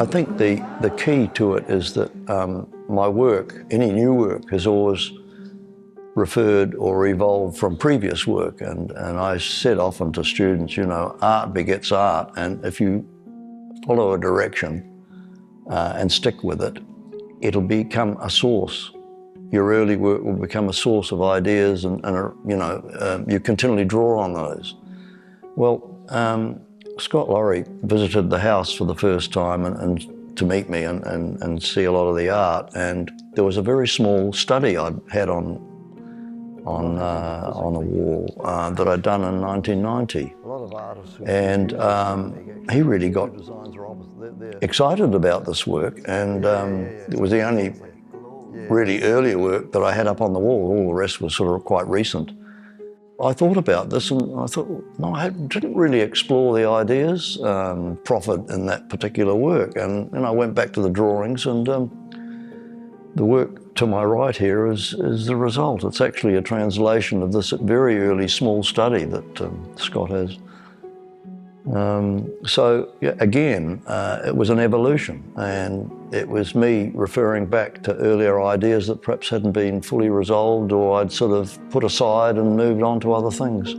I think the key to it is that my work, any new work, has always referred or evolved from previous work. And I said often to students, you know, art begets art, and if you follow a direction and stick with it, it'll become a source. Your early work will become a source of ideas, and you know, you continually draw on those. Well, Scott Laurie visited the house for the first time and to meet me and see a lot of the art, and there was a very small study I'd had on the wall that I'd done in 1990. And he really got excited about this work, and it was the only really earlier work that I had up on the wall. All the rest was sort of quite recent. I thought about this and I thought, no, I didn't really explore the ideas proffered in that particular work. And I went back to the drawings, and the work to my right here is the result. It's actually a translation of this very early small study that Scott has. So yeah, again, it was an evolution, and it was me referring back to earlier ideas that perhaps hadn't been fully resolved, or I'd sort of put aside and moved on to other things.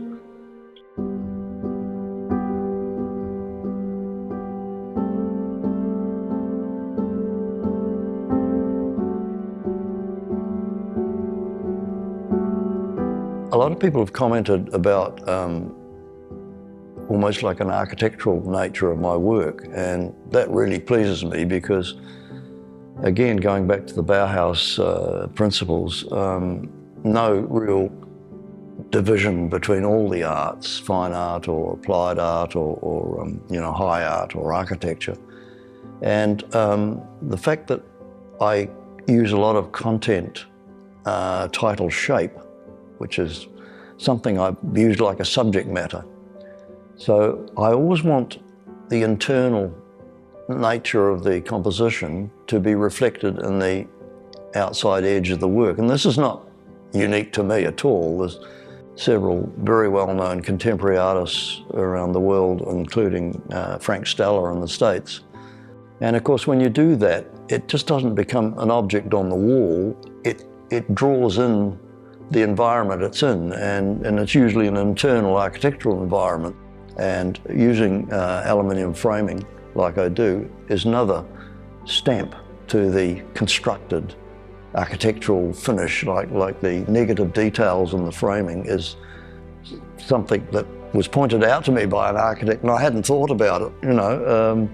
A lot of people have commented about almost like an architectural nature of my work, and that really pleases me because, again, going back to the Bauhaus principles, no real division between all the arts, fine art or applied art or you know, high art or architecture. And the fact that I use a lot of content titled shape, which is something I've used like a subject matter. So I always want the internal nature of the composition to be reflected in the outside edge of the work. And this is not unique to me at all. There's several very well-known contemporary artists around the world, including Frank Stella in the States. And of course, when you do that, it just doesn't become an object on the wall. It draws in the environment it's in, and it's usually an internal architectural environment. And using aluminium framing, like I do, is another stamp to the constructed architectural finish, like the negative details in the framing is something that was pointed out to me by an architect, and I hadn't thought about it, you know.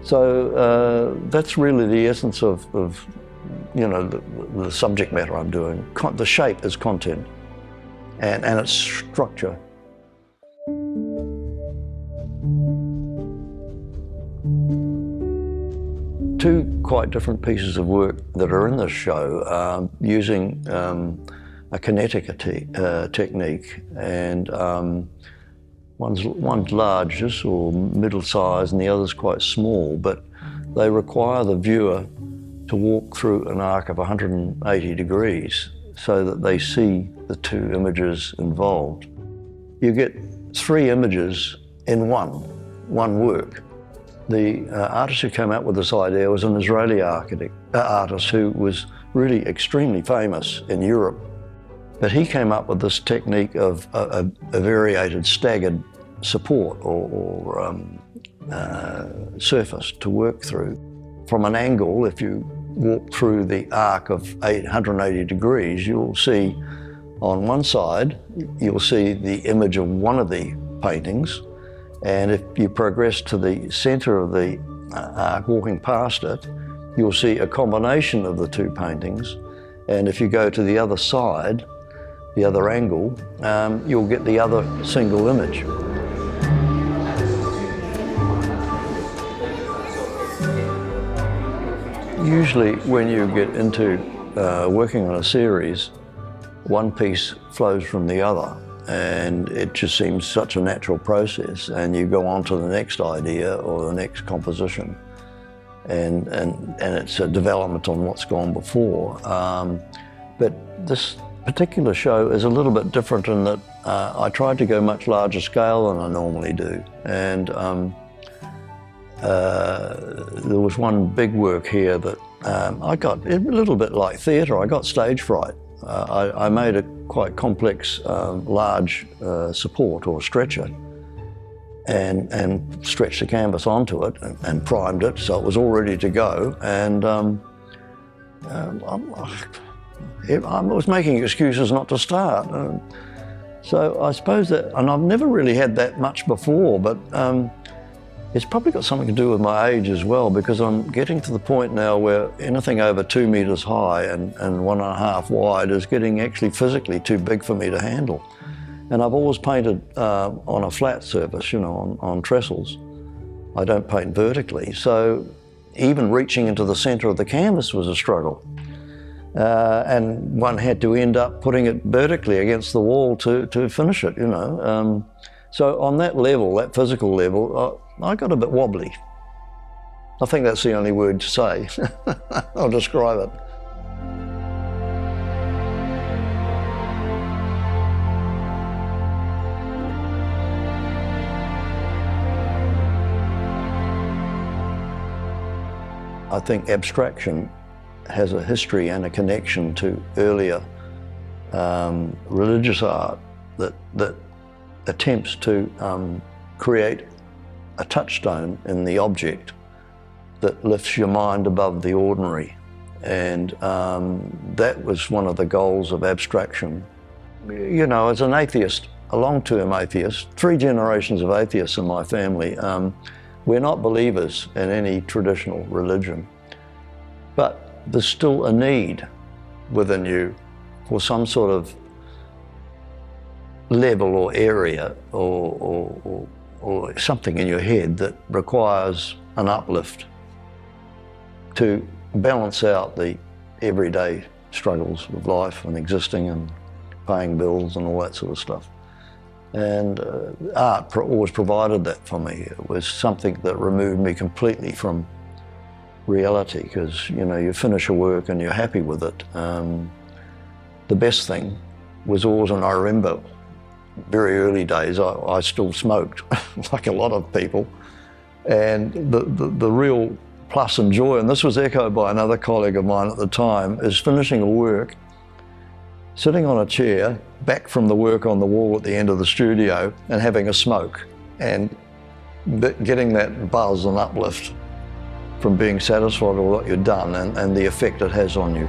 So that's really the essence of you know, the subject matter I'm doing. The shape is content, and its structure. Two quite different pieces of work that are in this show, using a kinetic technique, and one's largest or middle size, and the other's quite small, but they require the viewer to walk through an arc of 180 degrees so that they see the two images involved. You get three images in one work. The artist who came up with this idea was an Israeli artist who was really extremely famous in Europe. But he came up with this technique of a variated staggered support or surface to work through. From an angle, if you walk through the arc of 180 degrees, you'll see on one side, you'll see the image of one of the paintings. And if you progress to the center of the arc, walking past it, you'll see a combination of the two paintings. And if you go to the other side, the other angle, you'll get the other single image. Usually when you get into working on a series, one piece flows from the other, and it just seems such a natural process, and you go on to the next idea or the next composition, and it's a development on what's gone before. But this particular show is a little bit different in that I tried to go much larger scale than I normally do, and There was one big work here that I got, a little bit like theatre, I got stage fright. I made a quite complex, large support or stretcher and stretched the canvas onto it and primed it so it was all ready to go. And I was making excuses not to start. So I suppose that, and I've never really had that much before, but it's probably got something to do with my age as well, because I'm getting to the point now where anything over 2 metres high and 1.5 wide is getting actually physically too big for me to handle. And I've always painted on a flat surface, you know, on trestles. I don't paint vertically, so even reaching into the centre of the canvas was a struggle. And one had to end up putting it vertically against the wall to finish it, you know. So on that level, that physical level, I got a bit wobbly. I think that's the only word to say. I'll describe it. I think abstraction has a history and a connection to earlier religious art that attempts to create a touchstone in the object that lifts your mind above the ordinary. And that was one of the goals of abstraction. You know, as an atheist, a long-term atheist, 3 generations of atheists in my family, we're not believers in any traditional religion, but there's still a need within you for some sort of level or area or something in your head that requires an uplift to balance out the everyday struggles of life and existing and paying bills and all that sort of stuff. And art always provided that for me. It was something that removed me completely from reality, because, you know, you finish a work and you're happy with it. The best thing was always, and I remember very early days, I still smoked, like a lot of people. And the real plus and joy, and this was echoed by another colleague of mine at the time, is finishing a work, sitting on a chair, back from the work on the wall at the end of the studio, and having a smoke, and getting that buzz and uplift from being satisfied with what you've done and the effect it has on you.